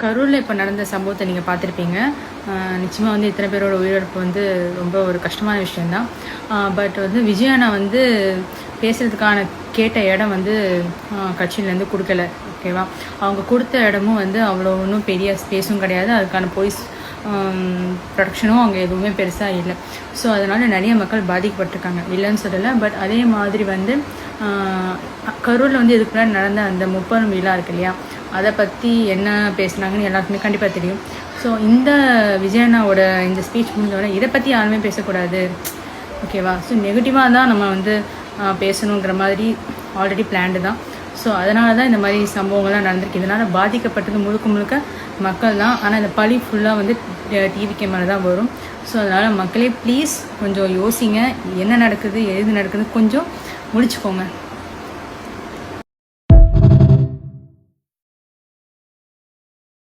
கரூரில் இப்போ நடந்த சம்பவத்தை நீங்கள் பார்த்துருப்பீங்க. நிச்சயமாக வந்து இத்தனை பேரோட உயிரிழப்பு வந்து ரொம்ப ஒரு கஷ்டமான விஷயந்தான். பட் வந்து விஜயண்ணா வந்து பேசுகிறதுக்கான கேட்ட இடம் வந்து கட்சியிலேருந்து கொடுக்கல. ஓகேவா? அவங்க கொடுத்த இடமும் வந்து அவ்வளோ ஒன்றும் பெரிய ஸ்பேஸும் கிடையாது. அதுக்கான போலீஸ் ப்ரொடக்ஷனும் அங்கே எதுவுமே பெருசாக இல்லை. ஸோ அதனால் நிறைய மக்கள் பாதிக்கப்பட்டிருக்காங்க, இல்லைன்னு சொல்லலை. பட் அதே மாதிரி வந்து கரூரில் வந்து இதுக்கு முன்னாடி நடந்த அந்த முப்பெரும் விழா இருக்கு இல்லையா, அதை பற்றி என்ன பேசுனாங்கன்னு எல்லாருக்குமே கண்டிப்பாக தெரியும். ஸோ இந்த விஜயண்ணாவோட இந்த ஸ்பீச் முடிஞ்சோடனே இதை பற்றி யாருமே பேசக்கூடாது, ஓகேவா? ஸோ நெகட்டிவாக தான் நம்ம வந்து பேசணுங்கிற மாதிரி ஆல்ரெடி பிளான்டு தான். ஸோ அதனால தான் இந்த மாதிரி சம்பவங்கள்லாம் நடந்திருக்கு. இதனால் பாதிக்கப்பட்டது முழுக்க முழுக்க மக்கள் தான். ஆனால் இந்த பழி ஃபுல்லாக வந்து டிவிக்கு மேலே தான் வரும். ஸோ அதனால் மக்களே ப்ளீஸ் கொஞ்சம் யோசிங்க, என்ன நடக்குது எது நடக்குது கொஞ்சம் முடிச்சுக்கோங்க.